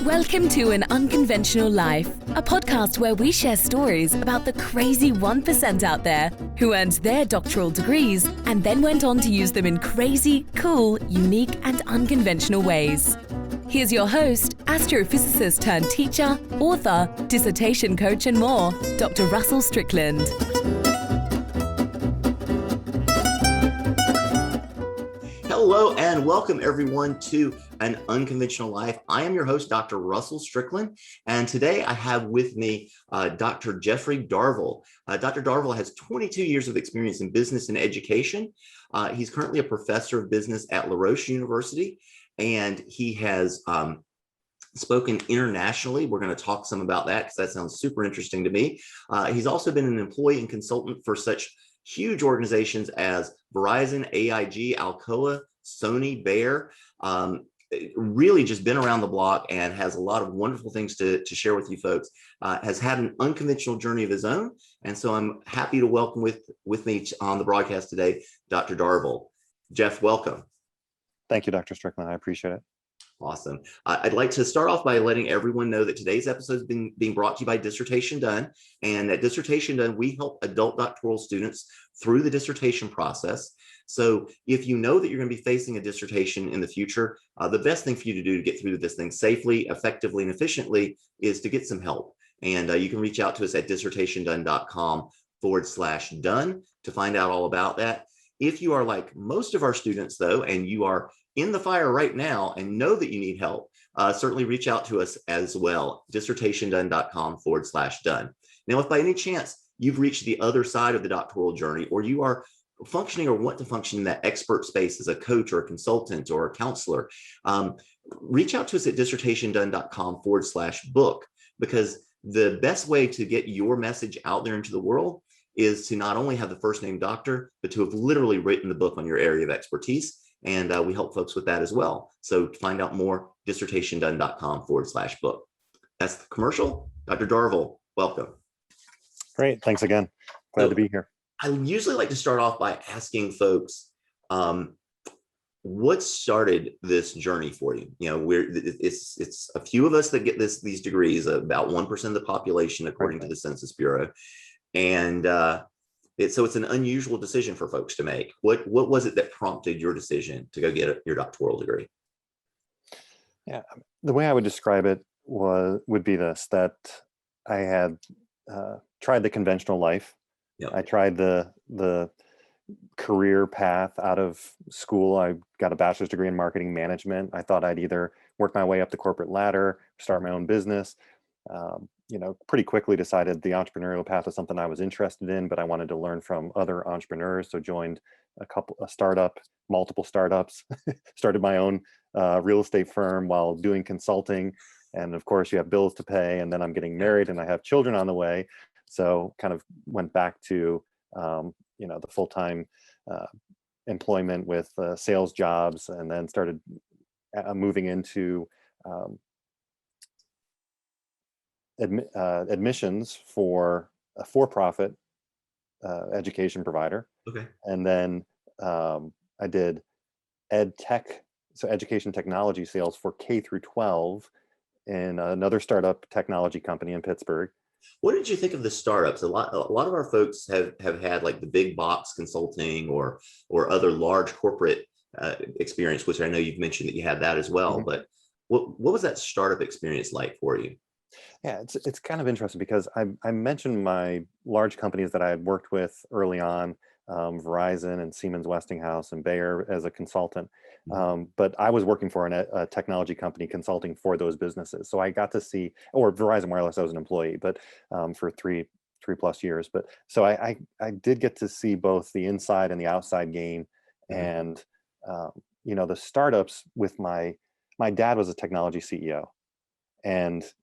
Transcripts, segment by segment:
Welcome to An Unconventional Life, a podcast where we share stories about the crazy 1% out there who earned their doctoral degrees and then went on to use them in crazy, cool, unique, and unconventional ways. Here's your host, astrophysicist turned teacher, author, dissertation coach, and more, Dr. Russell Strickland. Hello and welcome everyone to An Unconventional Life. I am your host, Dr. Russell Strickland, and today I have with me Dr. Jeffrey Darville. Dr. Darville has 22 years of experience in business and education. He's currently a professor of business at Roche University, and he has spoken internationally. We're going to talk some about that because that sounds super interesting to me. He's also been an employee and consultant for such huge organizations as Verizon, AIG, Alcoa, Sony, Bayer. Really just been around the block and has a lot of wonderful things to share with you folks. Has had an unconventional journey of his own. And so I'm happy to welcome with me on the broadcast today, Dr. Darville. Jeff, welcome. Thank you, Dr. Strickland. I appreciate it. Awesome. I'd like to start off by letting everyone know that today's episode is being brought to you by Dissertation Done. And at Dissertation Done, we help adult doctoral students through the dissertation process. So if you know that you're going to be facing a dissertation in the future, the best thing for you to do to get through this thing safely, effectively, and efficiently is to get some help. And you can reach out to us at dissertationdone.com/done to find out all about that. If you are like most of our students, though, and you are in the fire right now and know that you need help, certainly reach out to us as well, dissertationdone.com/done. Now, if by any chance you've reached the other side of the doctoral journey, or you are functioning or want to function in that expert space as a coach or a consultant or a counselor, reach out to us at dissertationdone.com/book, because the best way to get your message out there into the world is to not only have the first name doctor, but to have literally written the book on your area of expertise. And we help folks with that as well. So to find out more, dissertationdone.com/book. That's the commercial. Dr. Darville, welcome. Great. Thanks again. Glad to be here. I usually like to start off by asking folks, what started this journey for you? You know, it's a few of us that get these degrees, about 1% of the population, according to the Census Bureau. And so it's an unusual decision for folks to make. What was it that prompted your decision to go get your doctoral degree? Yeah, the way I would describe it would be this: that I had tried the conventional life. Yep. I tried the career path out of school. I got a bachelor's degree in marketing management. I thought I'd either work my way up the corporate ladder, start my own business. Pretty quickly decided the entrepreneurial path was something I was interested in, but I wanted to learn from other multiple startups, started my own real estate firm while doing consulting. And of course you have bills to pay, and then I'm getting married and I have children on the way. So kind of went back to, the full-time employment with sales jobs, and then started moving into admissions for a for-profit education provider. Okay. And then I did ed tech, so education technology sales for K through 12 in another startup technology company in Pittsburgh. What did you think of the startups? A lot of our folks have had like the big box consulting or other large corporate experience, which I know you've mentioned that you had that as well. Mm-hmm. But what was that startup experience like for you? Yeah, it's kind of interesting because I mentioned my large companies that I had worked with early on, Verizon and Siemens-Westinghouse and Bayer as a consultant. But I was working for a technology company consulting for those businesses. So I got to see, or Verizon Wireless, I was an employee, but for three plus years. But so I did get to see both the inside and the outside game. And, the startups with my dad was a technology CEO, and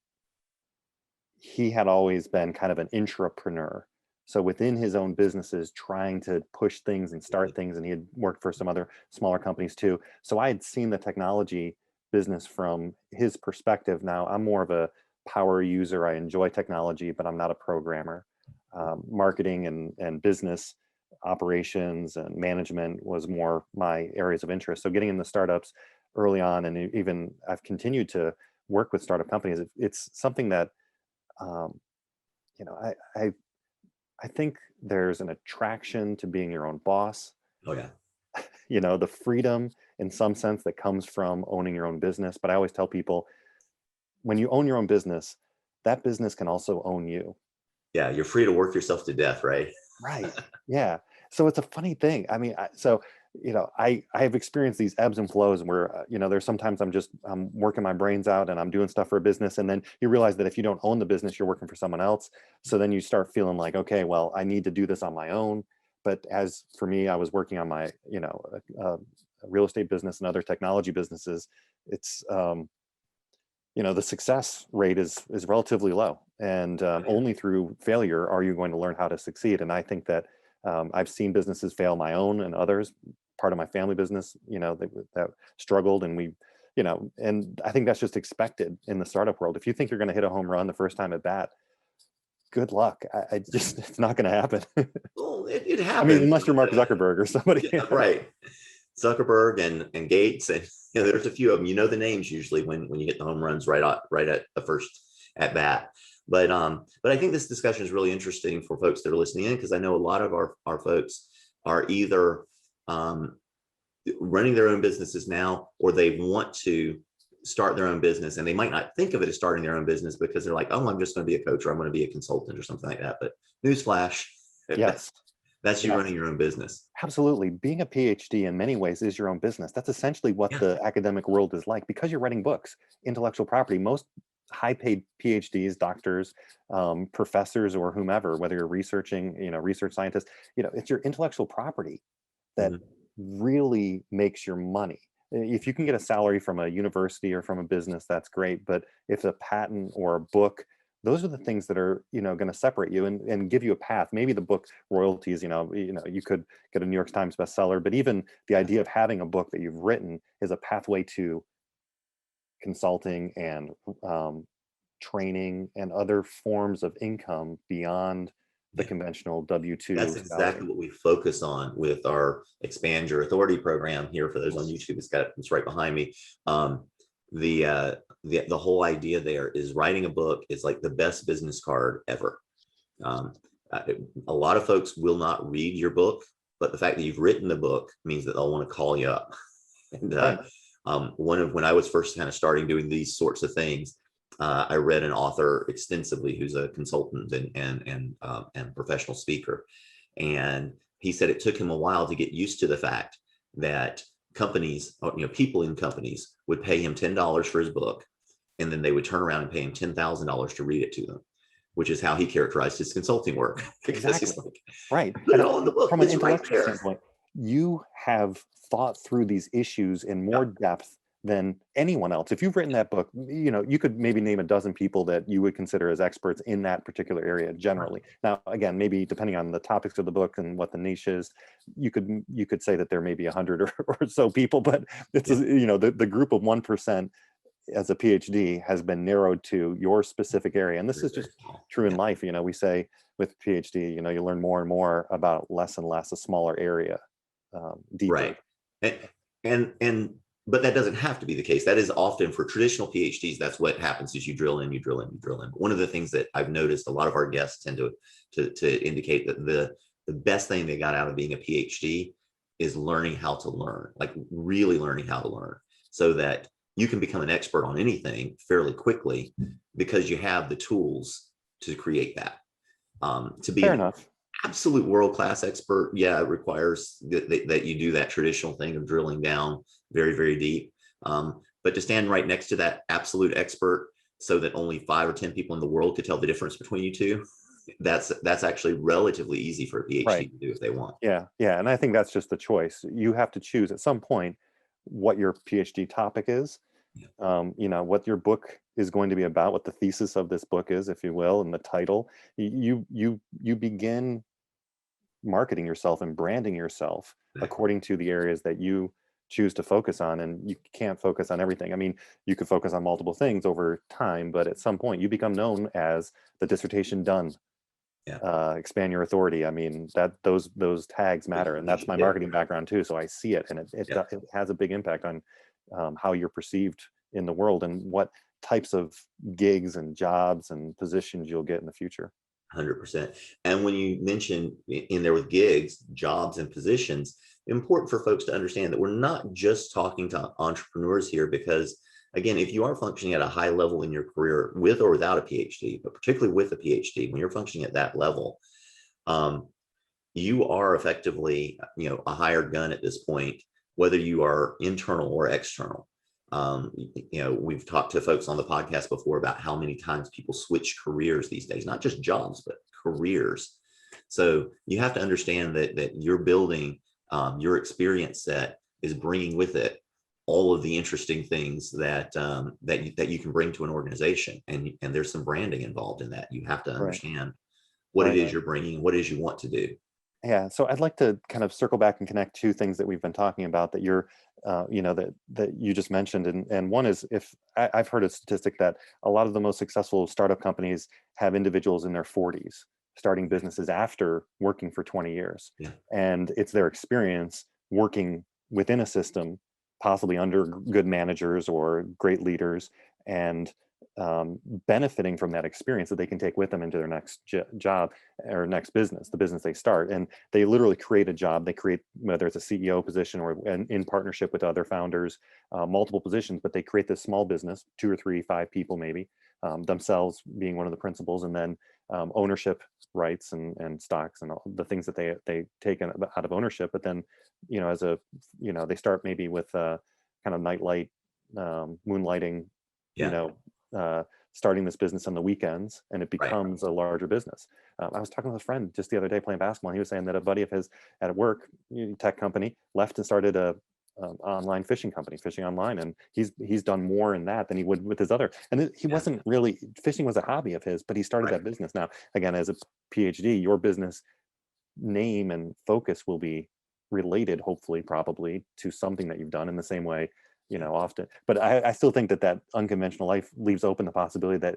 he had always been kind of an intrapreneur. So within his own businesses, trying to push things and start things, and he had worked for some other smaller companies too. So I had seen the technology business from his perspective. Now I'm more of a power user. I enjoy technology, but I'm not a programmer. Marketing and business operations and management was more my areas of interest. So getting in the startups early on, and even I've continued to work with startup companies, it's something that, you know, I think there's an attraction to being your own boss. Oh yeah. You know, the freedom in some sense that comes from owning your own business. But I always tell people, when you own your own business, that business can also own you. Yeah, you're free to work yourself to death, right? Right. Yeah. So it's a funny thing. I mean, you know, I have experienced these ebbs and flows where, you know, there's sometimes I'm working my brains out and I'm doing stuff for a business. And then you realize that if you don't own the business, you're working for someone else. So then you start feeling like, okay, well, I need to do this on my own. But as for me, I was working on my, you know, a real estate business and other technology businesses. It's, you know, the success rate is relatively low, and only through failure are you going to learn how to succeed. And I think that I've seen businesses fail, my own and others, part of my family business, you know, that struggled, and we, you know, and I think that's just expected in the startup world. If you think you're going to hit a home run the first time at bat, good luck. I just, it's not going to happen. Well, it happens. I mean, unless you're Mark Zuckerberg or somebody. Yeah, right. Zuckerberg and Gates, and you know, there's a few of them. You know the names usually when you get the home runs right at the first at bat. But I think this discussion is really interesting for folks that are listening in, because I know a lot of our folks are either running their own businesses now, or they want to start their own business, and they might not think of it as starting their own business because they're like, oh, I'm just going to be a coach, or I'm going to be a consultant or something like that. But newsflash, Yes. That's you running your own business. Absolutely. Being a PhD in many ways is your own business. That's essentially what the academic world is like, because you're writing books, intellectual property. Most high-paid PhDs, doctors, professors, or whomever, whether you're researching, you know, research scientists, you know, it's your intellectual property that really makes your money. If you can get a salary from a university or from a business, that's great. But if a patent or a book, those are the things that are, you know, going to separate you and give you a path. Maybe the book royalties, you know, you could get a New York Times bestseller, but even the idea of having a book that you've written is a pathway to consulting and training and other forms of income beyond the conventional W-2. That's exactly what we focus on with our Expand Your Authority program here. For those on YouTube, it's right behind me. The whole idea there is writing a book is like the best business card ever. A lot of folks will not read your book, but the fact that you've written the book means that they'll want to call you up. And when I was first kind of starting doing these sorts of things, I read an author extensively who's a consultant and professional speaker, and he said it took him a while to get used to the fact that companies, you know, people in companies would pay him $10 for his book, and then they would turn around and pay him $10,000 to read it to them, which is how he characterized his consulting work. Exactly. Like, right. Put it all in the book. From an It's intellectual right there. standpoint, you have thought through these issues in more depth than anyone else. If you've written that book, you know, you could maybe name a dozen people that you would consider as experts in that particular area generally. Now, again, maybe depending on the topics of the book and what the niche is, you could say that there may be 100 or so people, but it's, you know, the group of 1% as a PhD has been narrowed to your specific area. And this is just true in life. You know, we say with PhD, you know, you learn more and more about less and less, a smaller area, deeper. Right. But that doesn't have to be the case. That is often for traditional PhDs. That's what happens is you drill in, you drill in, you drill in. One of the things that I've noticed, a lot of our guests tend to indicate that the best thing they got out of being a PhD is learning how to learn, like really learning how to learn, so that you can become an expert on anything fairly quickly because you have the tools to create that. To be an absolute world-class expert, it requires that you do that traditional thing of drilling down very, very deep. But to stand right next to that absolute expert so that only 5 or 10 people in the world could tell the difference between you two, that's actually relatively easy for a PhD to do if they want. Yeah. And I think that's just the choice. You have to choose at some point what your PhD topic is, you know, what your book is going to be about, what the thesis of this book is, if you will, and the title. You begin marketing yourself and branding yourself according to the areas that you choose to focus on. And you can't focus on everything. I mean, you could focus on multiple things over time, but at some point you become known as the dissertation done. Expand your authority. I mean, that those tags matter, and that's my marketing background too. So I see it, and it has a big impact on how you're perceived in the world and what types of gigs and jobs and positions you'll get in the future. 100%. And when you mention in there with gigs, jobs, and positions, important for folks to understand that we're not just talking to entrepreneurs here, because again, if you are functioning at a high level in your career with or without a PhD, but particularly with a PhD, when you're functioning at that level, you are effectively, a hired gun at this point, whether you are internal or external. We've talked to folks on the podcast before about how many times people switch careers these days, not just jobs, but careers. So you have to understand that you're building your experience set is bringing with it all of the interesting things that you can bring to an organization, and there's some branding involved in that. You have to understand what it is you're bringing, what it is you want to do. Yeah, so I'd like to kind of circle back and connect two things that we've been talking about that you're, that you just mentioned, and one is, if I've heard a statistic that a lot of the most successful startup companies have individuals in their 40s starting businesses after working for 20 years, and it's their experience working within a system, possibly under good managers or great leaders, and benefiting from that experience that they can take with them into their next job or next business, the business they start. And they literally create a job. They create, whether it's a CEO position or in partnership with other founders, multiple positions, but they create this small business, 2 or 3, 5 people maybe, themselves being one of the principals, and then ownership rights and stocks and all the things that they take out of ownership. But then, they start maybe with kind of nightlight, moonlighting, starting this business on the weekends, and it becomes a larger business. I was talking with a friend just the other day playing basketball, and he was saying that a buddy of his at work, tech company, left and started a online fishing company, fishing online, and he's done more in that than he would with his other. And he wasn't really, fishing was a hobby of his, but he started that business. Now, again, as a PhD, your business name and focus will be related, hopefully, probably, to something that you've done in the same way, often. But I still think that unconventional life leaves open the possibility that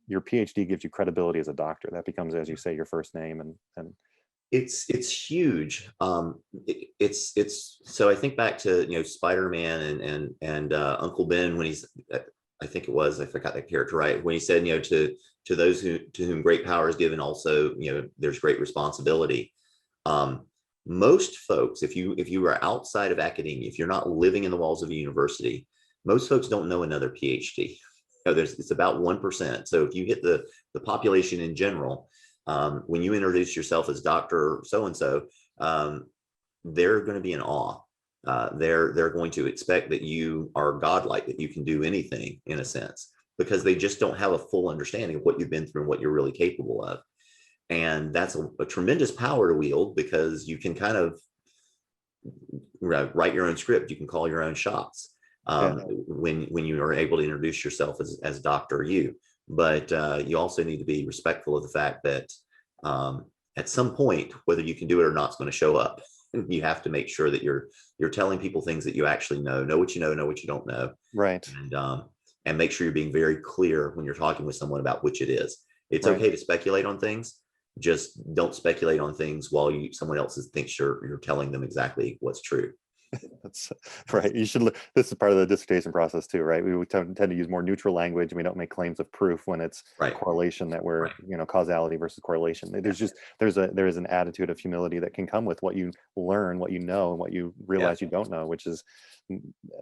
your PhD gives you credibility as a doctor. That becomes, as you say, your first name, and it's huge. It's so I think back to Spider-Man and Uncle Ben, when he's, I think it was, I forgot that character, right, when he said, to those to whom great power is given, also there's great responsibility. Most folks, if you are outside of academia, if you're not living in the walls of a university, most folks don't know another PhD. It's about 1%. So if you hit the population in general, when you introduce yourself as Dr. So-and-so, they're going to be in awe. They're going to expect that you are godlike, that you can do anything in a sense, because they just don't have a full understanding of what you've been through and what you're really capable of. And that's a tremendous power to wield, because you can kind of write your own script. You can call your own shots when you are able to introduce yourself as Dr. You. But you also need to be respectful of the fact that at some point, whether you can do it or not, it's going to show up. You have to make sure that you're telling people things that you actually know what you know what you don't know. Right. And make sure you're being very clear when you're talking with someone about which it is. It's okay to speculate on things. Just don't speculate on things while someone else thinks you're telling them exactly what's true. That's right. You should. This is part of the dissertation process too, right? We would tend to use more neutral language, and we don't make claims of proof when it's correlation that we're, causality versus correlation. There is an attitude of humility that can come with what you learn, what you know, and what you realize you don't know, which is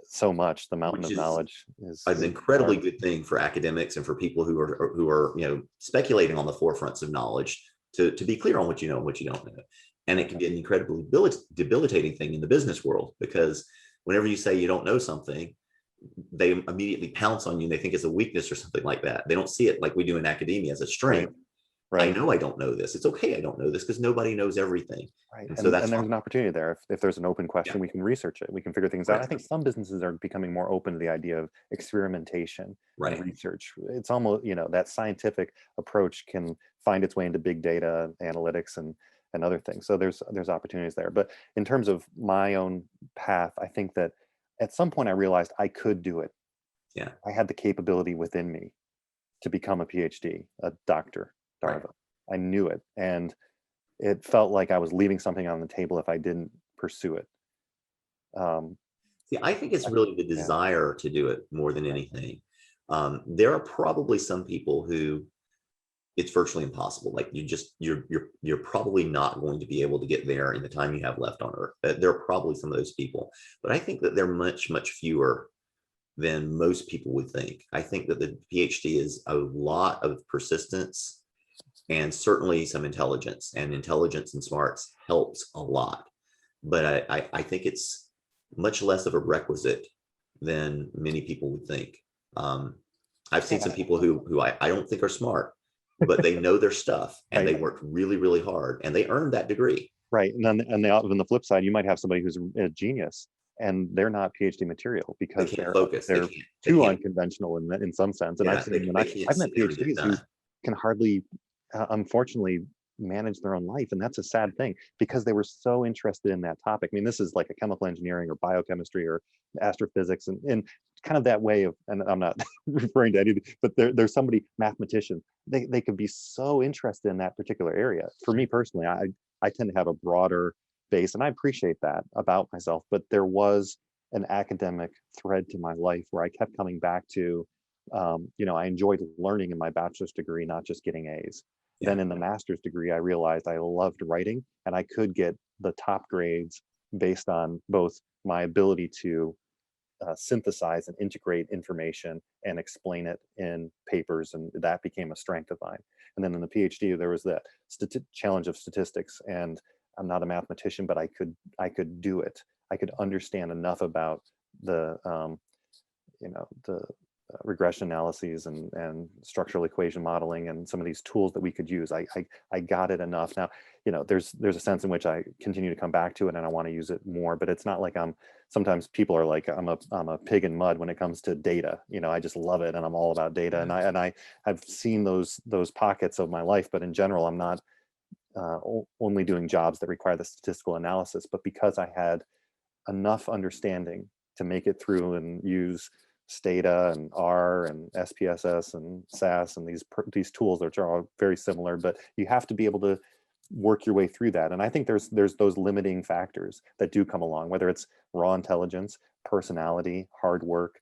so much. The mountain of knowledge is an incredibly good thing for academics and for people who are speculating on the forefronts of knowledge, to be clear on what you know and what you don't know. And it can be an incredibly debilitating thing in the business world, because whenever you say you don't know something, they immediately pounce on you, and they think it's a weakness or something like that. They don't see it like we do in academia as a strength. Right. I know I don't know this. It's okay, I don't know this, because nobody knows everything. Right. And so there's an opportunity there. If there's an open question, we can research it. We can figure things out. I think some businesses are becoming more open to the idea of experimentation and research. It's almost, that scientific approach can find its way into big data analytics and other things. So there's opportunities there. But in terms of my own path, I think that at some point I realized I could do it. Yeah. I had the capability within me to become a PhD, a doctor, Darville. I knew it. And it felt like I was leaving something on the table if I didn't pursue it. I think it's really the desire to do it more than anything. There are probably some people who it's virtually impossible. Like you're probably not going to be able to get there in the time you have left on Earth. There are probably some of those people, but I think that they're much, much fewer than most people would think. I think that the PhD is a lot of persistence and certainly some intelligence, and intelligence and smarts helps a lot. But I think it's much less of a requisite than many people would think. I've seen some people who I don't think are smart, but they know their stuff and Right. they worked really, really hard and they earned that degree. Right. And then on the flip side, you might have somebody who's a genius and they're not PhD material because They can't focus. they're They too can't. unconventional in some sense. And Yeah, I've seen they can't I've met sit there and get PhDs who done. can hardly, unfortunately, manage their own life, and that's a sad thing because they were so interested in that topic. I mean, this is like a chemical engineering or biochemistry or astrophysics, and kind of that way of, and I'm not referring to anything, but there's somebody, mathematician, they could be so interested in that particular area. For me personally, I tend to have a broader base, and I appreciate that about myself, but there was an academic thread to my life where I kept coming back to, I enjoyed learning in my bachelor's degree, not just getting A's. Yeah. Then in the master's degree, I realized I loved writing and I could get the top grades based on both my ability to synthesize and integrate information and explain it in papers, and that became a strength of mine. And then in the PhD, there was that challenge of statistics, and I'm not a mathematician, but I could do it. I could understand enough about the the regression analyses and structural equation modeling and some of these tools that we could use. I got it enough. Now, there's a sense in which I continue to come back to it and I want to use it more, but it's not like sometimes people are like, I'm a pig in mud when it comes to data. I just love it and I'm all about data. And I've seen those pockets of my life, but in general, I'm not only doing jobs that require the statistical analysis, but because I had enough understanding to make it through and use Stata and R and SPSS and SAS and these tools, which are all very similar, but you have to be able to work your way through that. And I think there's those limiting factors that do come along, whether it's raw intelligence, personality, hard work,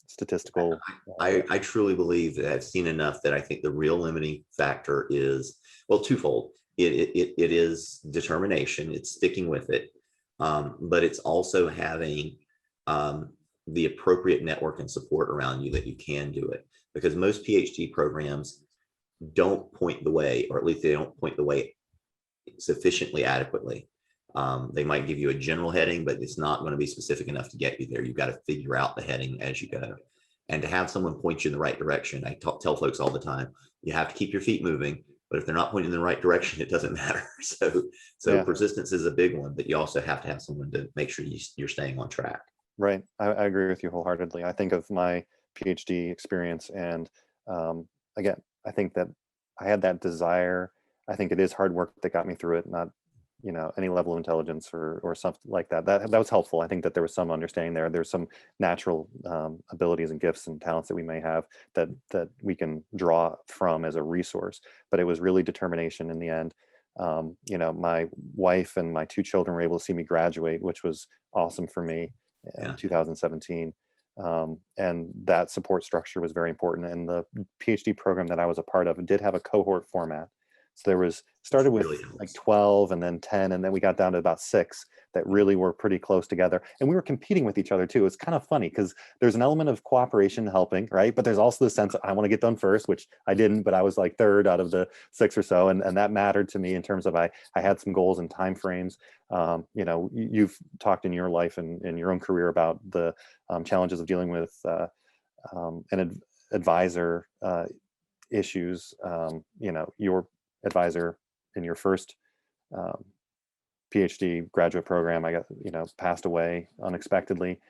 statistical. I truly believe that I've seen enough that I think the real limiting factor is, well, twofold. It is determination, it's sticking with it, but it's also having the appropriate network and support around you that you can do it. Because most PhD programs don't point the way, or at least they don't point the way sufficiently adequately. They might give you a general heading, but it's not going to be specific enough to get you there. You've got to figure out the heading as you go. And to have someone point you in the right direction, I tell folks all the time, you have to keep your feet moving, but if they're not pointing in the right direction, it doesn't matter. So yeah. Persistence is a big one, but you also have to have someone to make sure you're staying on track. Right. I agree with you wholeheartedly. I think of my PhD experience, and again, I think that I had that desire. I think it is hard work that got me through it, not any level of intelligence or something like that. That was helpful. I think that there was some understanding there. There's some natural abilities and gifts and talents that we may have that we can draw from as a resource. But it was really determination in the end. My wife and my 2 children were able to see me graduate, which was awesome for me in 2017. And that support structure was very important. And the PhD program that I was a part of did have a cohort format. So there started with like 12 and then 10, and then we got down to about 6 that really were pretty close together. And we were competing with each other too. It's kind of funny because there's an element of cooperation helping, right? But there's also the sense that I want to get done first, which I didn't, but I was like 3rd out of the 6 or so. And that mattered to me in terms of I had some goals and timeframes. You've talked in your life and in your own career about the challenges of dealing with an advisor issues. Your advisor in your first PhD graduate program, I got, passed away unexpectedly.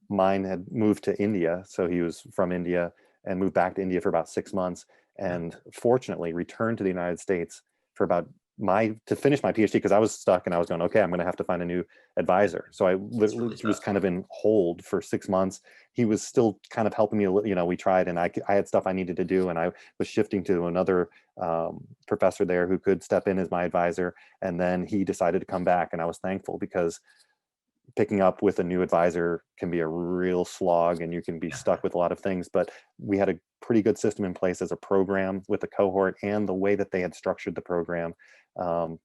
Mine had moved to India. So he was from India and moved back to India for about 6 months, and fortunately returned to the United States for about to finish my PhD, because I was stuck and I was going, okay, I'm going to have to find a new advisor. So I literally was kind of in hold for 6 months. He was still kind of helping me, we tried, and I had stuff I needed to do, and I was shifting to another professor there who could step in as my advisor. And then he decided to come back, and I was thankful because picking up with a new advisor can be a real slog, and you can be stuck with a lot of things. But we had a pretty good system in place as a program with the cohort, and the way that they had structured the program,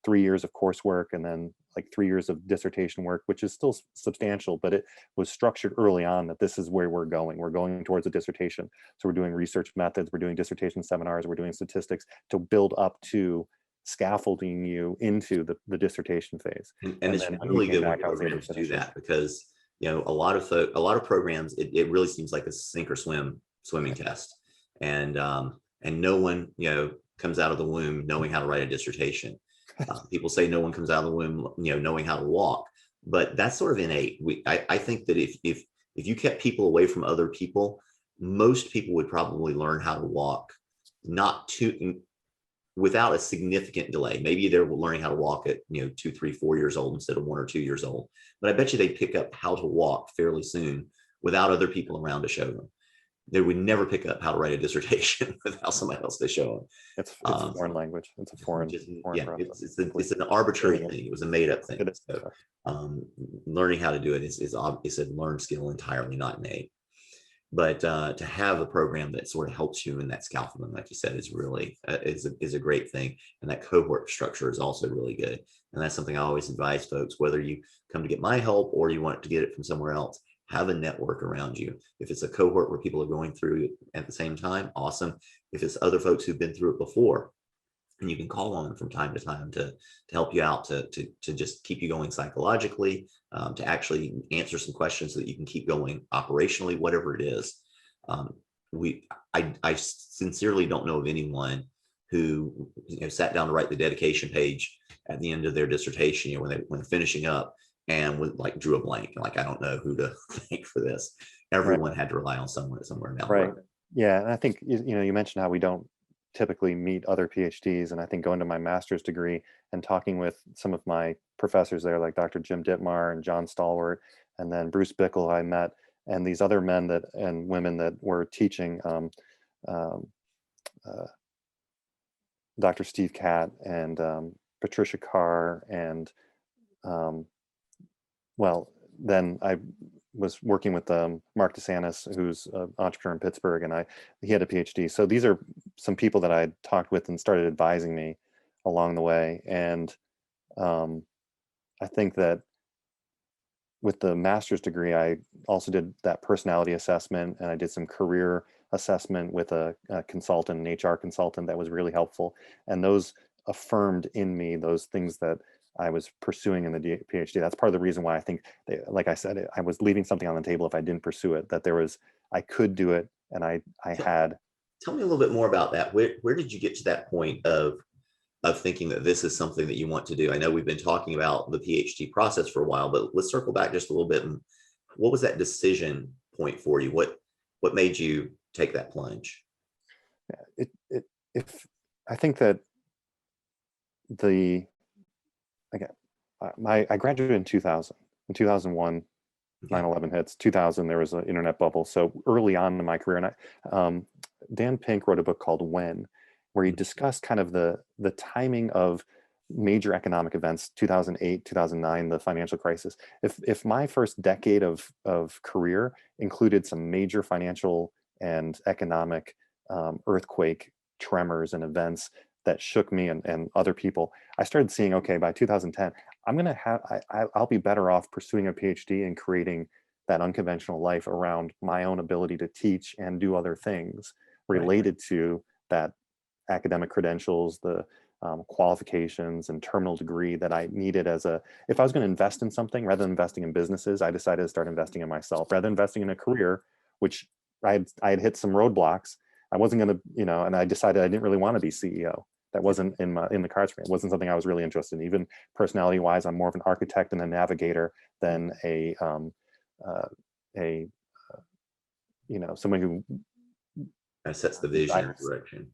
3 years of coursework and then like 3 years of dissertation work, which is still substantial, but it was structured early on that this is where we're going towards a dissertation. So we're doing research methods, we're doing dissertation seminars, we're doing statistics to build up to scaffolding you into the dissertation phase. And it's really good when programs do that, because a lot of programs, it really seems like a sink or swim swimming test, and no one comes out of the womb knowing how to write a dissertation. People say no one comes out of the womb knowing how to walk, but that's sort of innate. I think that if you kept people away from other people, most people would probably learn how to walk without a significant delay. Maybe they're learning how to walk at 2, 3, 4 years old instead of 1 or 2 years old. But I bet you they'd pick up how to walk fairly soon without other people around to show them. They would never pick up how to write a dissertation without somebody else to show them. It's a foreign language. It's a foreign process. It's an arbitrary thing. It was a made-up thing. So, learning how to do it is a learned skill entirely, not innate. But to have a program that sort of helps you in that scaffolding, like you said, is really is a great thing. And that cohort structure is also really good. And that's something I always advise folks, whether you come to get my help or you want to get it from somewhere else, have a network around you. If it's a cohort where people are going through it at the same time, awesome. If it's other folks who've been through it before, and you can call on them from time to time to help you out, to just keep you going psychologically, to actually answer some questions so that you can keep going operationally, whatever it is. I sincerely don't know of anyone who sat down to write the dedication page at the end of their dissertation, when they're finishing up, and drew a blank, I don't know who to thank for this. Everyone had to rely on someone somewhere down the road. Yeah, and I think you mentioned how we don't typically meet other PhDs, and I think going to my master's degree and talking with some of my professors there, like Dr. Jim Dittmar and John Stalwart, and then Bruce Bickle I met, and these other men and women that were teaching, Dr. Steve Catt and Patricia Carr, and then I was working with Mark DeSantis, who's an entrepreneur in Pittsburgh, and he had a PhD. So these are some people that I talked with and started advising me along the way. And I think that with the master's degree, I also did that personality assessment, and I did some career assessment with a consultant, an HR consultant, that was really helpful. And those affirmed in me those things that I was pursuing in the PhD. That's part of the reason why I think, like I said, I was leaving something on the table if I didn't pursue it, that I could do it, and I had. Tell me a little bit more about that. Where did you get to that point of thinking that this is something that you want to do? I know we've been talking about the PhD process for a while, but let's circle back just a little bit. And what was that decision point for you? What made you take that plunge? I think that I graduated in 2000. In 2001, 9/11 hits. 2000, there was an internet bubble. So early on in my career, and Dan Pink wrote a book called When, where he discussed kind of the timing of major economic events, 2008, 2009, the financial crisis. If my first decade of career included some major financial and economic earthquake, tremors, and events that shook me and other people, I started seeing, okay, by 2010, I'll be better off pursuing a PhD and creating that unconventional life around my own ability to teach and do other things related to that academic credentials, the qualifications and terminal degree that I needed if I was going to invest in something, rather than investing in businesses, I decided to start investing in myself, rather than investing in a career, which I had hit some roadblocks. I wasn't going to, and I decided I didn't really want to be CEO. That wasn't in the cards for me. It wasn't something I was really interested in. Even personality wise, I'm more of an architect and a navigator than someone who sets the vision and direction.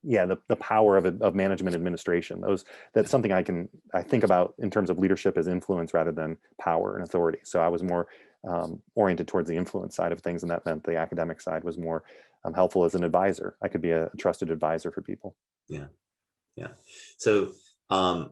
Yeah, the power of management administration. That's something I think about in terms of leadership as influence rather than power and authority. So I was more oriented towards the influence side of things, and that meant the academic side was more helpful as an advisor. I could be a trusted advisor for people. Yeah. So, what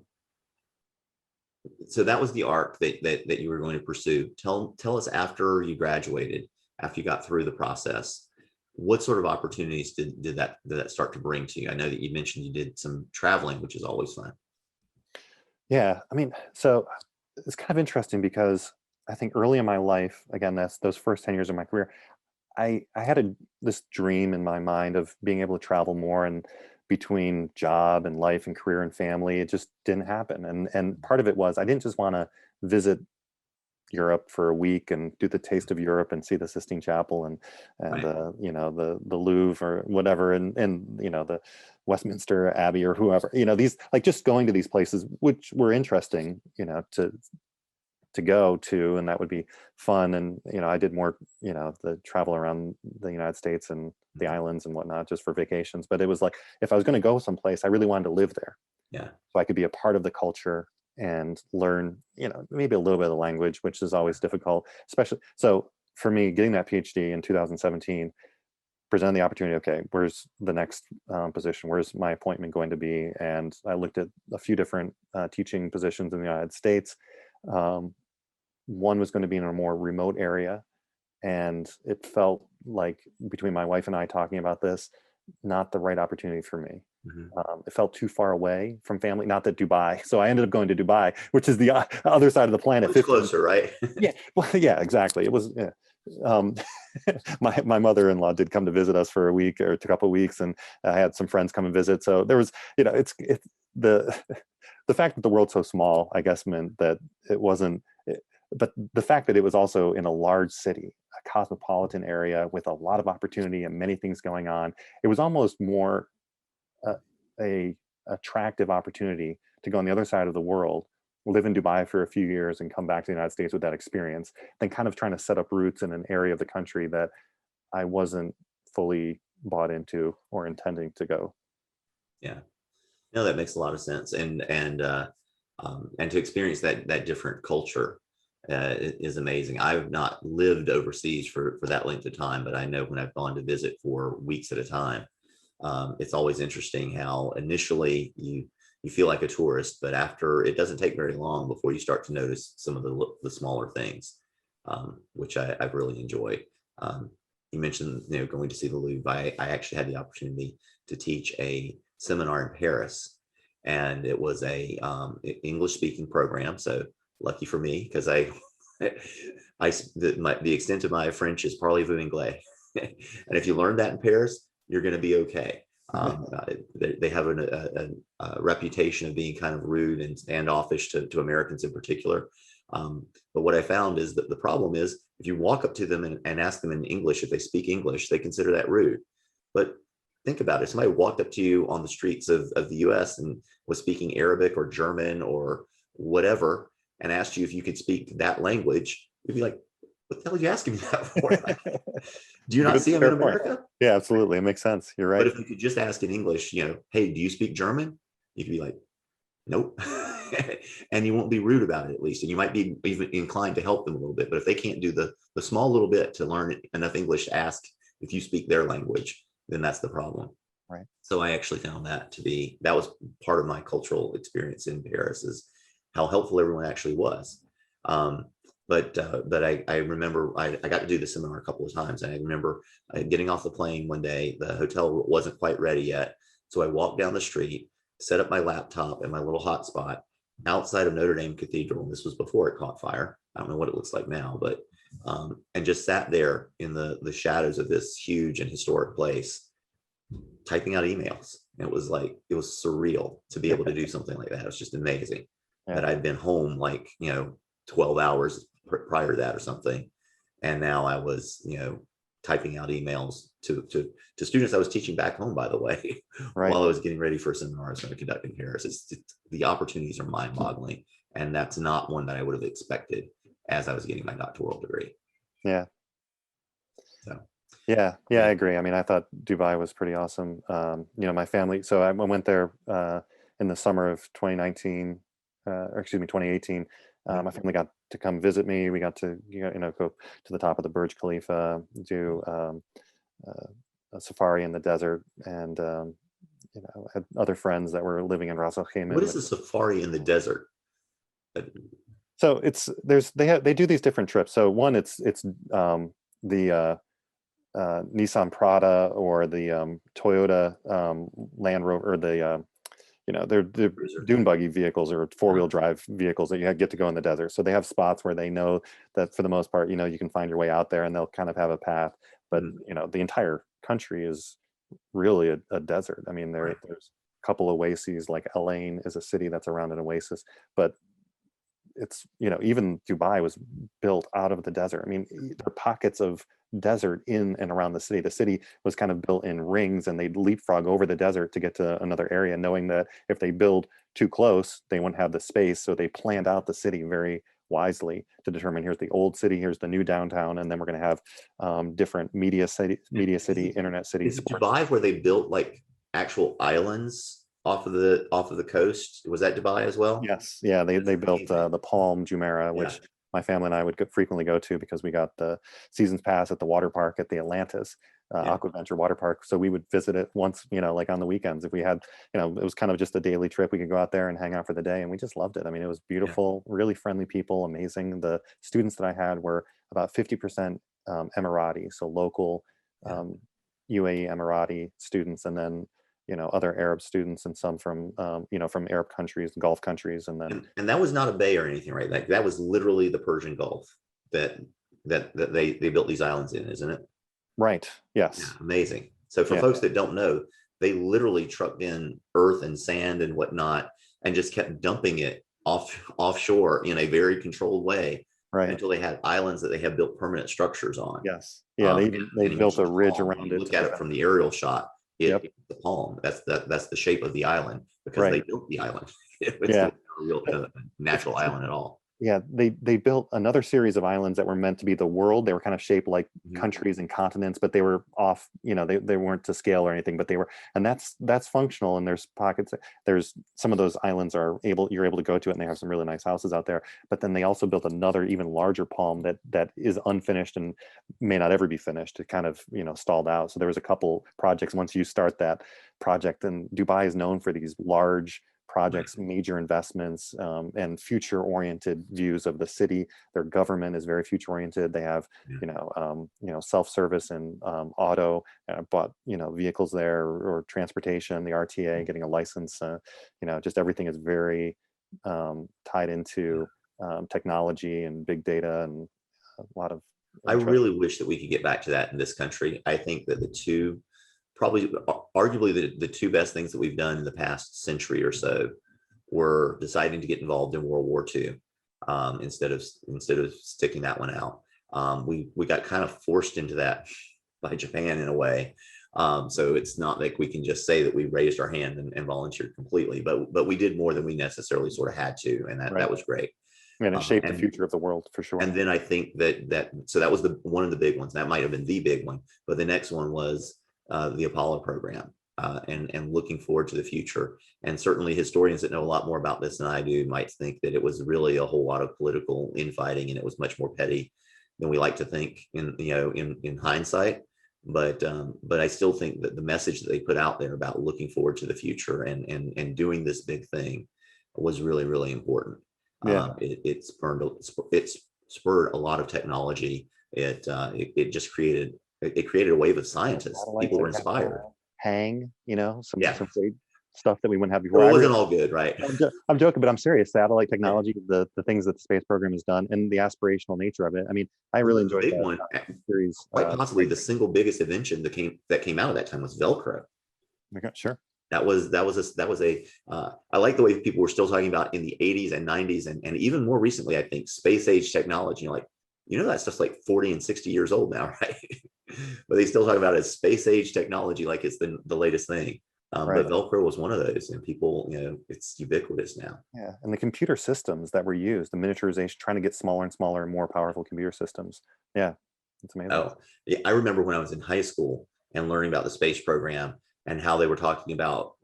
So that was the arc that you were going to pursue. Tell us, after you graduated, after you got through the process, what sort of opportunities did that start to bring to you? I know that you mentioned you did some traveling, which is always fun. Yeah, I mean, so it's kind of interesting because I think early in my life, again, that's those first 10 years of my career, I had this dream in my mind of being able to travel more, and between job and life and career and family, it just didn't happen. And part of it was I didn't just want to visit Europe for a week and do the taste of Europe and see the Sistine Chapel and Right. you know, the Louvre or whatever, and you know, the Westminster Abbey or whoever, you know, these, like, just going to these places which were interesting, you know, to go to, and that would be fun. And you know, I did more, you know, the travel around the United States and the Mhm. islands and whatnot just for vacations. But it was like, if I was going to go someplace, I really wanted to live there Yeah. so I could be a part of the culture and learn, you know, maybe a little bit of the language, which is always difficult, especially. So for me, getting that PhD in 2017 presented the opportunity. Okay, where's the next position? Where's my appointment going to be? And I looked at a few different teaching positions in the United States. Um, One was going to be in a more remote area, and it felt like, between my wife and I talking about this, not the right opportunity for me. Mhm. It felt too far away from family. Not that Dubai. So I ended up going to Dubai, which is the other side of the planet. Much 15. closer, right? Yeah. Well, yeah, exactly. It was. Yeah. Um, my mother-in-law did come to visit us for a week or a couple of weeks, and I had some friends come and visit. So there was, you know, it's the the fact that the world's so small, I guess, meant that it wasn't. But the fact that it was also in a large city, a cosmopolitan area with a lot of opportunity and many things going on, it was almost more uh, a attractive opportunity to go on the other side of the world, live in Dubai for a few years, and come back to the United States with that experience, than kind of trying to set up roots in an area of the country that I wasn't fully bought into or intending to go. Yeah. No, that makes a lot of sense. And to experience that different culture is amazing. I've not lived overseas for that length of time, but I know when I've gone to visit for weeks at a time, it's always interesting how initially you feel like a tourist, but after, it doesn't take very long before you start to notice some of the smaller things, which I've really enjoyed. Um, you mentioned, you know, going to see the Louvre. I actually had the opportunity to teach a seminar in Paris, and it was a English speaking program. So lucky for me, because the extent of my French is parlez-vous anglais, and if you learn that in Paris, you're going to be okay. They have a reputation of being kind of rude and standoffish to Americans in particular. But what I found is that the problem is, if you walk up to them and ask them in English if they speak English, they consider that rude. But think about it. If somebody walked up to you on the streets of the US and was speaking Arabic or German or whatever, and asked you if you could speak that language, you'd be like, what the hell are you asking me that for? Do you not see them in Fair point. America? Yeah, absolutely. It makes sense. You're But right. if you could just ask in English, you know, hey, do you speak German? You could be like, nope. And you won't be rude about it, at least. And you might be even inclined to help them a little bit. But if they can't do the small little bit to learn enough English to ask if you speak their language, then that's the problem. Right. So I actually found that was part of my cultural experience in Paris, is how helpful everyone actually was. Um, but I remember I got to do the seminar a couple of times. And I remember getting off the plane one day. The hotel wasn't quite ready yet. So I walked down the street, set up my laptop and my little hotspot outside of Notre Dame Cathedral. And this was before it caught fire. I don't know what it looks like now, but and just sat there in the shadows of this huge and historic place, typing out emails. And it was surreal to be able to do something like that. It was just amazing Yeah. that I'd been home, like, you know, 12 hours prior to that or something. And now I was, you know, typing out emails to students I was teaching back home, by the way, Right. while I was getting ready for a seminar I was going to conduct in Paris. The opportunities are mind boggling. And that's not one that I would have expected as I was getting my doctoral degree. Yeah. So, Yeah, I yeah. agree. I mean, I thought Dubai was pretty awesome. You know, my family. So I went there in the summer of 2019, or excuse me, 2018. My family got to come visit me. We got to, you know, go to the top of the Burj Khalifa, do a safari in the desert, and you know, had other friends that were living in Ras Al Khaimah. What is a safari in the desert? So they do these different trips. So one, it's the Nissan Prada or the Toyota Land Rover, or the they're dune buggy vehicles or four-wheel drive vehicles that you get to go in the desert. So they have spots where they know that for the most part, you can find your way out there, and they'll kind of have a path. But the entire country is really a desert. I mean, there's a couple of oases, like El Ain is a city that's around an oasis, but it's even Dubai was built out of the desert. I mean, there are pockets of desert in and around the city. The city was kind of built in rings, and they'd leapfrog over the desert to get to another area, knowing that if they build too close, they wouldn't have the space. So they planned out the city very wisely to determine, here's the old city, here's the new downtown, and then we're going to have different media city, internet cities. Is Dubai where they built like actual islands off of the coast? Was that Dubai as well? Yes. Yeah, they built the Palm Jumeirah, which my family and I would frequently go to because we got the seasons pass at the water park at the Atlantis Aquaventure water park. So we would visit it once, like on the weekends. If we had, it was kind of just a daily trip, we could go out there and hang out for the day, and we just loved it. I mean, it was beautiful, really friendly people, amazing. The students that I had were about 50% Emirati, so local UAE Emirati students, and then other Arab students, and some from from Arab countries, Gulf countries, and then and that was not a bay or anything, right? Like that was literally the Persian Gulf that they built these islands in, isn't it? Right. Yes. Yeah, amazing. So for folks that don't know, they literally trucked in earth and sand and whatnot, and just kept dumping it offshore in a very controlled way, right, until they had islands that they have built permanent structures on. Yes. Yeah. They built a ridge around it. Look at it from the aerial shot. It's the palm. That's the shape of the island, because they built the island. It's not a real natural island at all. Yeah, they built another series of islands that were meant to be the world. They were kind of shaped like countries and continents, but they were off, they weren't to scale or anything, but they were, and that's functional. And there's pockets, there's some of those islands you're able to go to it, and they have some really nice houses out there. But then they also built another even larger palm that is unfinished and may not ever be finished. It kind of, stalled out. So there was a couple projects. Once you start that project, and Dubai is known for these large projects, major investments, and future-oriented views of the city. Their government is very future-oriented. They have, self-service and auto, bought, vehicles there, or transportation, the RTA, getting a license. Just everything is very tied into technology and big data, and a lot of. I really wish that we could get back to that in this country. I think that arguably the two best things that we've done in the past century or so were deciding to get involved in World War II, instead of sticking that one out. We got kind of forced into that by Japan in a way. So it's not like we can just say that we raised our hand and volunteered completely, but we did more than we necessarily sort of had to, and that was great. And it shaped the future of the world for sure. And then I think so that was one of the big ones. That might have been the big one, but the next one was the Apollo program, and looking forward to the future. And certainly historians that know a lot more about this than I do might think that it was really a whole lot of political infighting, and it was much more petty than we like to think in hindsight. But I still think that the message that they put out there about looking forward to the future and doing this big thing was really, really important. It spurred a lot lot of technology. It just created a wave of scientists. People were inspired. Some great stuff that we wouldn't have before. Well, it wasn't all good, right? I'm joking, but I'm serious. Satellite technology, the things that the space program has done, and the aspirational nature of it. I mean, I really enjoyed that one series. Quite possibly the single biggest invention that came out of that time was Velcro. Okay, sure. That was a I like the way people were still talking about in the 80s and 90s, and even more recently, I think, space age technology. That stuff's like 40 and 60 years old now, right? But they still talk about it as space age technology, like it's the latest thing. But Velcro was one of those, and people, it's ubiquitous now. Yeah, and the computer systems that were used, the miniaturization, trying to get smaller and smaller and more powerful computer systems. Yeah, it's amazing. Oh, yeah, I remember when I was in high school and learning about the space program, and how they were talking about,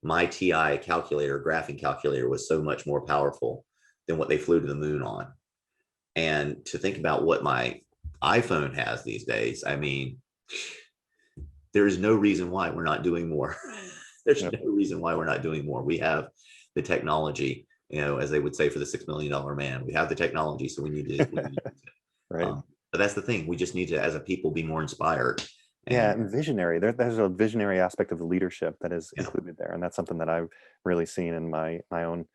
my TI calculator, graphing calculator, was so much more powerful than what they flew to the moon on. And to think about what my iPhone has these days, I mean, there is no reason why we're not doing more. There's no reason why we're not doing more. We have the technology as they would say for the $6 million man. We have the technology, so we need to use it. Right. But that's the thing. We just need to, as a people, be more inspired. And visionary. There's a visionary aspect of the leadership that is included there, and that's something that I've really seen in my own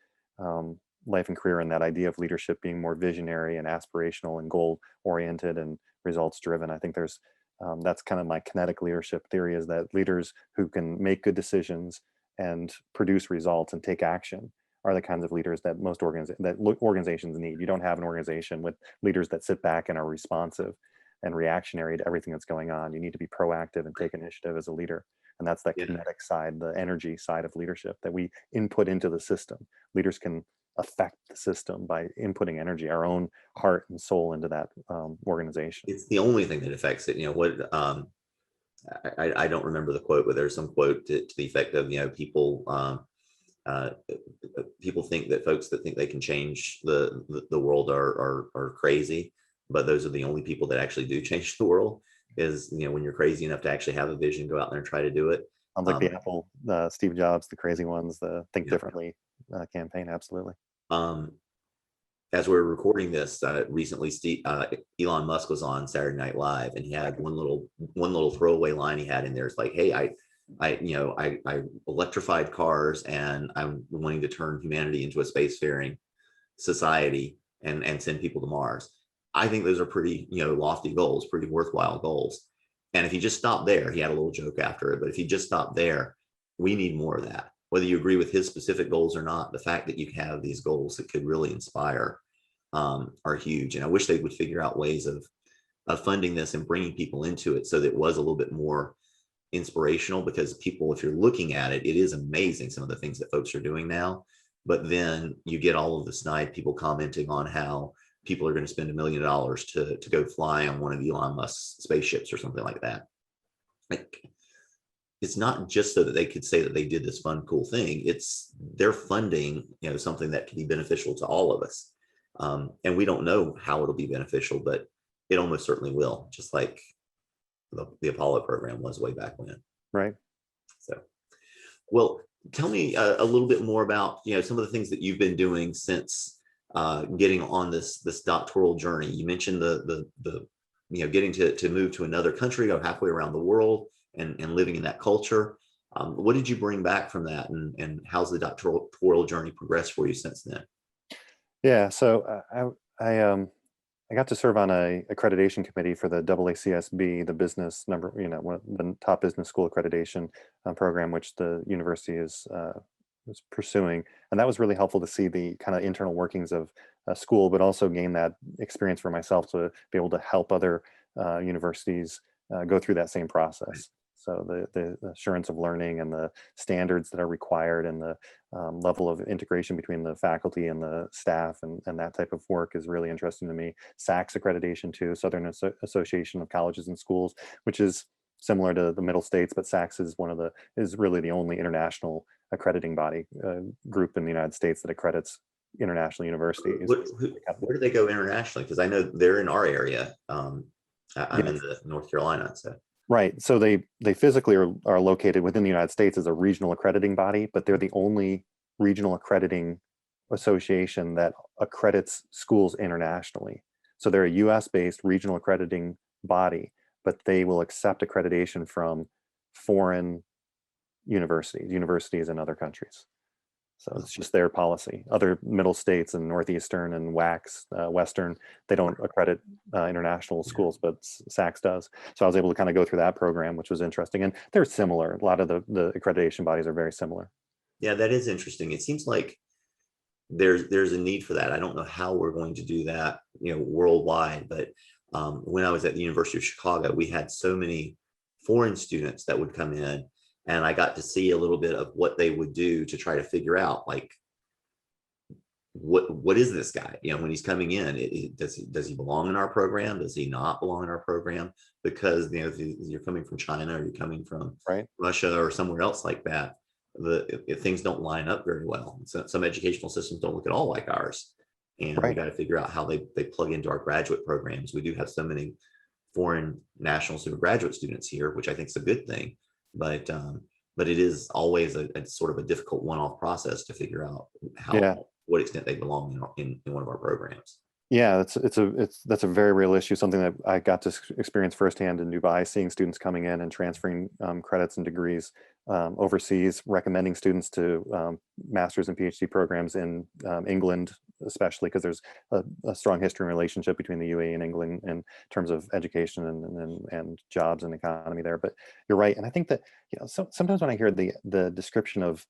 life and career. And that idea of leadership being more visionary and aspirational and goal oriented and results driven. I think that's kind of my kinetic leadership theory, is that leaders who can make good decisions and produce results and take action are the kinds of leaders that most organizations need. You don't have an organization with leaders that sit back and are responsive and reactionary to everything that's going on. You need to be proactive and take initiative as a leader. And that's that kinetic side, the energy side of leadership that we input into the system. Leaders can affect the system by inputting energy, our own heart and soul into that organization. It's the only thing that affects it. I don't remember the quote, but there's some quote to the effect of, people think that folks that think they can change the world are crazy, but those are the only people that actually do change the world. Is when you're crazy enough to actually have a vision, go out there and try to do it. Sounds like the Apple, Steve Jobs, the crazy ones, the think differently campaign. Absolutely. As we're recording this, recently, Elon Musk was on Saturday Night Live, and he had one little throwaway line he had in there. It's like, hey, I electrified cars, and I'm wanting to turn humanity into a spacefaring society and send people to Mars. I think those are pretty, lofty goals, pretty worthwhile goals. And if you just stop there, he had a little joke after it, but if you just stop there, we need more of that. Whether you agree with his specific goals or not, the fact that you have these goals that could really inspire are huge. And I wish they would figure out ways of funding this and bringing people into it so that it was a little bit more inspirational, because people, if you're looking at it, it is amazing some of the things that folks are doing now. But then you get all of the snide people commenting on how people are going to spend $1 million to go fly on one of Elon Musk's spaceships or something like that. Like, it's not just so that they could say that they did this fun, cool thing. It's they're funding, something that can be beneficial to all of us. And we don't know how it'll be beneficial, but it almost certainly will, just like the Apollo program was way back when. Right. So, well, tell me a little bit more about, some of the things that you've been doing since getting on this doctoral journey. You mentioned the getting to move to another country, go halfway around the world and living in that culture. What did you bring back from that, and how's the doctoral journey progressed for you since then? Yeah, so I got to serve on a accreditation committee for the AACSB, the business the top business school accreditation program, which the university was pursuing. And that was really helpful to see the kind of internal workings of a school, but also gain that experience for myself to be able to help other universities go through that same process. So the assurance of learning and the standards that are required and the level of integration between the faculty and the staff and that type of work is really interesting to me. SACS accreditation too, Southern Association of Colleges and Schools, which is similar to the Middle States, but SACS is really the only international accrediting body group in the United States that accredits international universities. Where do they go internationally? Because I know they're in our area. I'm in North Carolina, so. Right. So they physically are located within the United States as a regional accrediting body, but they're the only regional accrediting association that accredits schools internationally. So they're a US-based regional accrediting body, but they will accept accreditation from foreign universities in other countries. So it's just their policy. Other middle states and Northeastern and WACS, Western, they don't accredit international schools, but SACS does. So I was able to kind of go through that program, which was interesting. And they're similar. A lot of the accreditation bodies are very similar. Yeah, that is interesting. It seems like there's a need for that. I don't know how we're going to do that, worldwide, but when I was at the University of Chicago, we had so many foreign students that would come in, and I got to see a little bit of what they would do to try to figure out, like, what is this guy? When he's coming in, does he belong in our program? Does he not belong in our program? Because if you're coming from China or you're coming from Russia or somewhere else like that, things don't line up very well. So some educational systems don't look at all like ours, and we got to figure out how they plug into our graduate programs. We do have so many foreign nationals who are graduate students here, which I think is a good thing. But it is always a sort of a difficult one-off process to figure out what extent they belong in one of our programs. Yeah, that's a very real issue, something that I got to experience firsthand in Dubai, seeing students coming in and transferring credits and degrees overseas, recommending students to master's and PhD programs in England, especially because there's a strong history and relationship between the UAE and England in terms of education and jobs and economy there. But you're right, and I think that sometimes when I hear the description of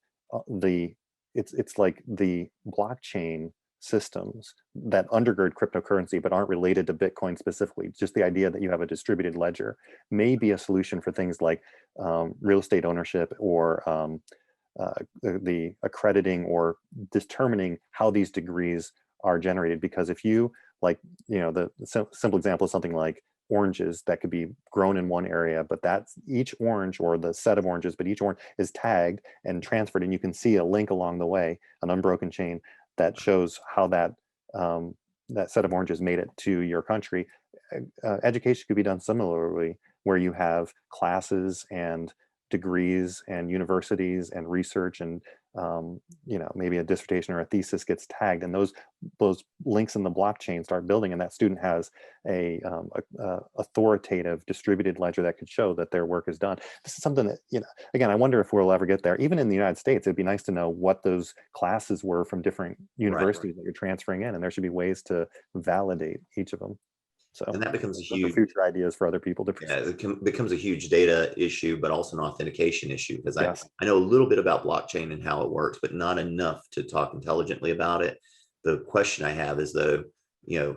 it's like the blockchain systems that undergird cryptocurrency but aren't related to Bitcoin specifically. Just the idea that you have a distributed ledger may be a solution for things like real estate ownership or the accrediting or determining how these degrees are generated. Because if you the simple example is something like oranges that could be grown in one area, but that's each orange or the set of oranges, but each orange is tagged and transferred, and you can see a link along the way, an unbroken chain that shows how that set of oranges made it to your country. Education could be done similarly, where you have classes and degrees and universities and research and maybe a dissertation or a thesis gets tagged, and those links in the blockchain start building, and that student has a authoritative distributed ledger that could show that their work is done. This is something that, again, I wonder if we'll ever get there. Even in the United States, it'd be nice to know what those classes were from different universities that you're transferring in, and there should be ways to validate each of them. So, and that becomes a huge future ideas for other people to pursue. it becomes a huge data issue, but also an authentication issue, because Yes. I know a little bit about blockchain and how it works, but not enough to talk intelligently about it. The question I have is, though,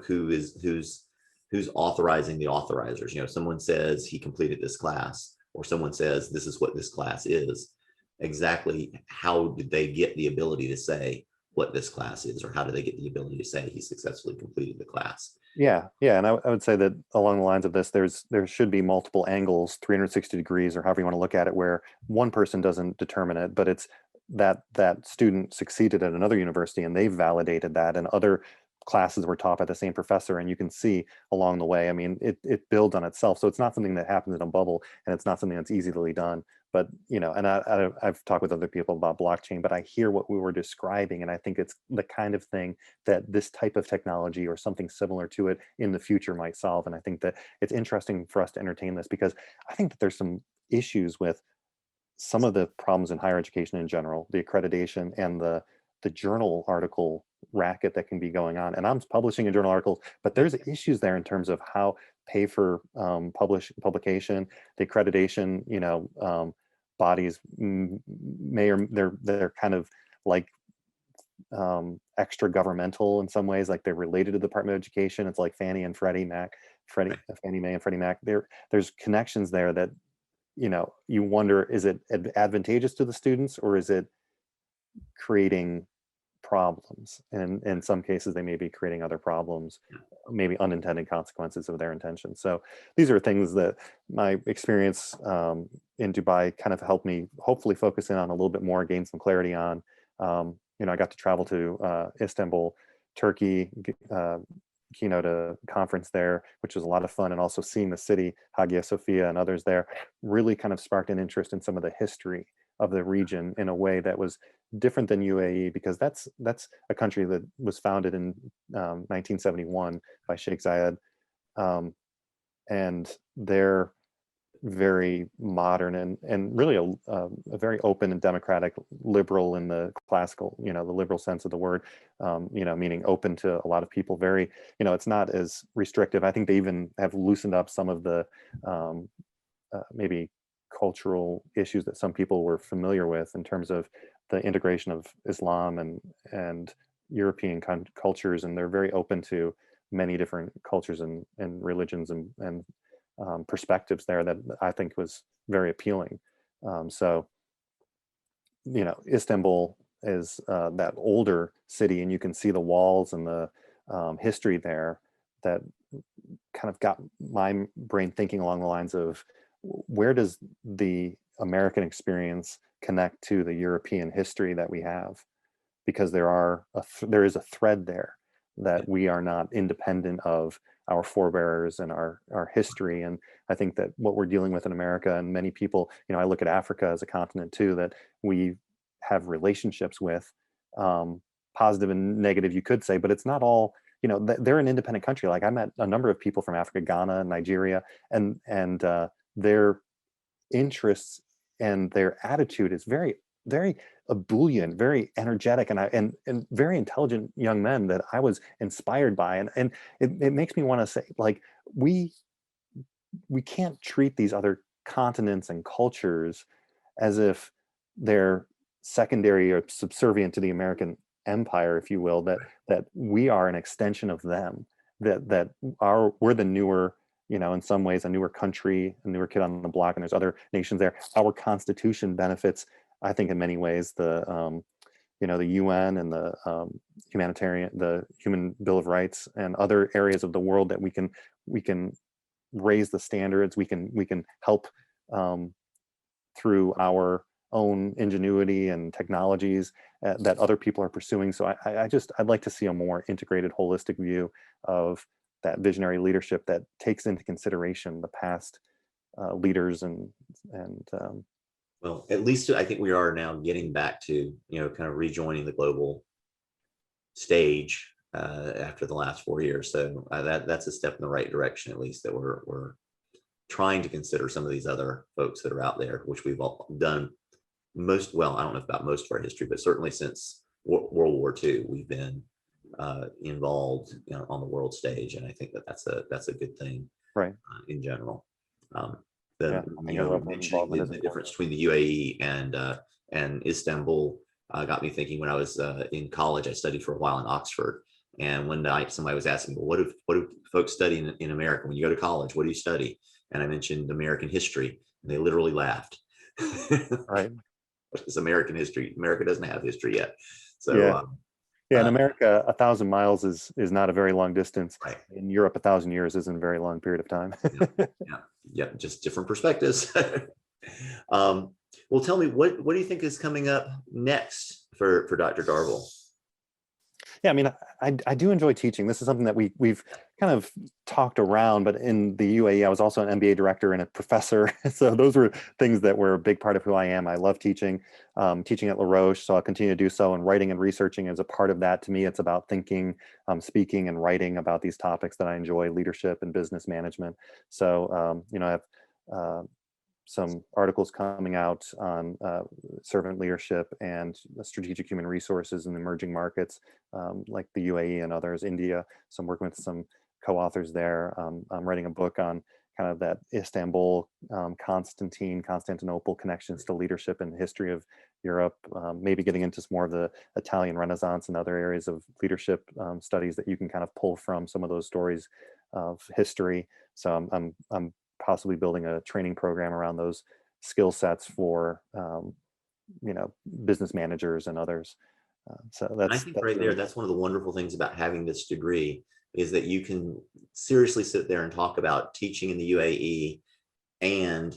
who's authorizing the authorizers? Someone says he completed this class, or someone says this is what this class is. Exactly how did they get the ability to say what this class is, or how do they get the ability to say he successfully completed the class? Yeah, and I would say that along the lines of this, there should be multiple angles, 360 degrees, or however you want to look at it, where one person doesn't determine it, but it's that student succeeded at another university and they validated that, and other classes were taught by the same professor, and you can see along the way. I mean, it builds on itself, so it's not something that happens in a bubble, and it's not something that's easily done. But and I've talked with other people about blockchain, but I hear what we were describing, and I think it's the kind of thing that this type of technology or something similar to it in the future might solve. And I think that it's interesting for us to entertain this, because I think that there's some issues with some of the problems in higher education in general, the accreditation and the journal article racket that can be going on. And I'm publishing a journal article, but there's issues there in terms of how pay for publication, the accreditation, bodies may, or they're kind of like extra governmental in some ways, like they're related to the Department of Education. It's like Fannie and Freddie Mac, Fannie Mae and Freddie Mac. There's connections there that you wonder, is it advantageous to the students, or is it creating problems? And in some cases, they may be creating other problems, maybe unintended consequences of their intentions. So these are things that my experience in Dubai kind of helped me hopefully focus in on a little bit more, gain some clarity on. I got to travel to Istanbul, Turkey, keynote a conference there, which was a lot of fun, and also seeing the city, Hagia Sophia and others there, really kind of sparked an interest in some of the history of the region in a way that was different than UAE, because that's a country that was founded in 1971 by Sheikh Zayed, and they're very modern and really a very open and democratic, liberal in the classical, the liberal sense of the word, meaning open to a lot of people. Very, it's not as restrictive. I think they even have loosened up some of the maybe cultural issues that some people were familiar with in terms of the integration of Islam and European cultures, and they're very open to many different cultures and religions and perspectives there that I think was very appealing. So, Istanbul is that older city, and you can see the walls and the history there that kind of got my brain thinking along the lines of, where does the American experience connect to the European history that we have? Because there is a thread there that we are not independent of our forebears and our history. And I think that what we're dealing with in America, and many people, I look at Africa as a continent too, that we have relationships with, positive and negative, you could say, but it's not all, they're an independent country. Like I met a number of people from Africa, Ghana, Nigeria, and their interests and their attitude is very, very ebullient, very energetic, and very intelligent young men that I was inspired by. And it makes me want to say, like, we can't treat these other continents and cultures as if they're secondary or subservient to the American empire, if you will, that we are an extension of them, that we're the newer, in some ways, a newer country, a newer kid on the block, and there's other nations there. Our Constitution benefits, I think, in many ways, the UN and the the Human Bill of Rights and other areas of the world that we can raise the standards. We can help through our own ingenuity and technologies that other people are pursuing. So I'd like to see a more integrated, holistic view of that visionary leadership that takes into consideration the past leaders and well, at least I think we are now getting back to, kind of rejoining the global stage after the last 4 years. So that's a step in the right direction, at least, that we're trying to consider some of these other folks that are out there, which we've all done I don't know about most of our history, but certainly since World War II, we've been involved on the world stage. And I think that's a good thing, right, in general. Mentioning the difference between the UAE and Istanbul got me thinking. When I was in college, I studied for a while in Oxford, and one night somebody was asking, well, what do folks study in America? When you go to college, what do you study? And I mentioned American history, and they literally laughed. Right. It's American history. America doesn't have history yet. So in America, 1,000 miles is not a very long distance. Right. In Europe, 1,000 years isn't a very long period of time. Yeah, just different perspectives. Well, tell me, what do you think is coming up next for Dr. Darville? Yeah, I mean, I do enjoy teaching. This is something that we've kind of talked around, but in the UAE, I was also an MBA director and a professor. So those were things that were a big part of who I am. I love teaching, teaching at Roche, so I'll continue to do so. And writing and researching is a part of that. To me, it's about thinking, speaking and writing about these topics that I enjoy, leadership and business management. So, I have some articles coming out on servant leadership and strategic human resources in emerging markets like the UAE and others, India. So I'm working with some co-authors there. I'm writing a book on kind of that Istanbul, Constantinople connections to leadership and history of Europe, maybe getting into some more of the Italian Renaissance and other areas of leadership studies that you can kind of pull from some of those stories of history. So I'm possibly building a training program around those skill sets for business managers and others. So I think right there, that's one of the wonderful things about having this degree, is that you can seriously sit there and talk about teaching in the UAE and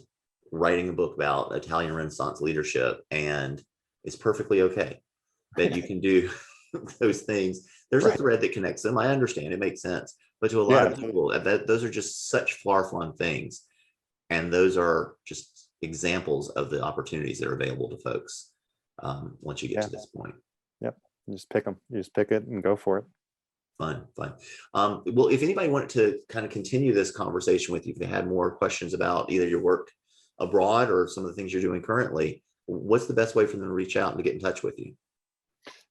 writing a book about Italian Renaissance leadership, and it's perfectly okay that you can do those things. There's a thread that connects them. I understand, it makes sense, but to a lot of people, those are just such far-flung things, and those are just examples of the opportunities that are available to folks once you get to this point. Yep, you just pick them. You just pick it and go for it. Fun. Well, if anybody wanted to kind of continue this conversation with you, if they had more questions about either your work abroad or some of the things you're doing currently, what's the best way for them to reach out and to get in touch with you?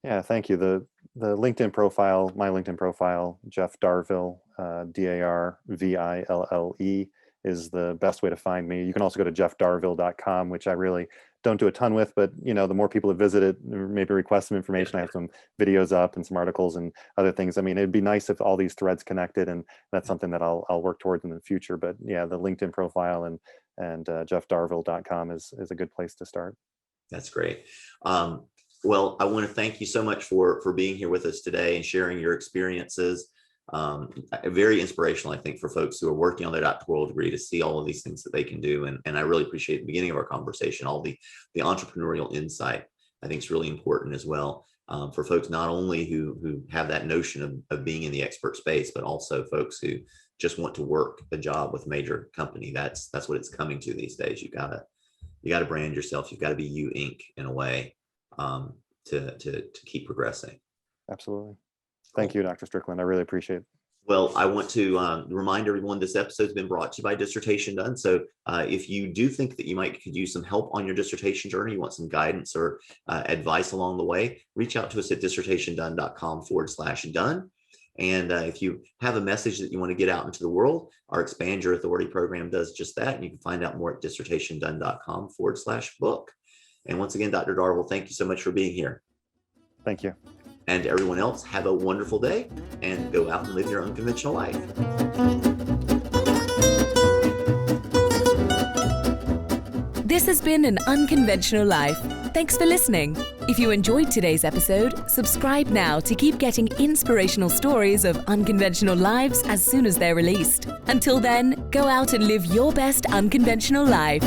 Yeah, thank you. The LinkedIn profile, my LinkedIn profile, Jeff Darville, Darville, is the best way to find me. You can also go to jeffdarville.com, which I really don't do a ton with, but the more people that visit it, maybe request some information. I have some videos up and some articles and other things. I mean, it'd be nice if all these threads connected, and that's something that I'll work towards in the future. But yeah, the LinkedIn profile and jeffdarville.com is a good place to start. That's great. Well, I want to thank you so much for being here with us today and sharing your experiences. Very inspirational, I think, for folks who are working on their doctoral degree to see all of these things that they can do. And I really appreciate the beginning of our conversation, all the entrepreneurial insight. I think it's really important as well for folks not only who have that notion of being in the expert space, but also folks who just want to work a job with a major company. That's what it's coming to these days. You gotta brand yourself. You've got to be you Inc. in a way to keep progressing. Absolutely. Thank you, Dr. Strickland. I really appreciate it. Well, I want to remind everyone this episode's been brought to you by Dissertation Done. So if you do think that you could use some help on your dissertation journey, you want some guidance or advice along the way, reach out to us at dissertationdone.com/done. And if you have a message that you want to get out into the world, our Expand Your Authority program does just that. And you can find out more at dissertationdone.com/book. And once again, Dr. Darville, thank you so much for being here. Thank you. And to everyone else, have a wonderful day and go out and live your unconventional life. This has been An Unconventional Life. Thanks for listening. If you enjoyed today's episode, subscribe now to keep getting inspirational stories of unconventional lives as soon as they're released. Until then, go out and live your best unconventional life.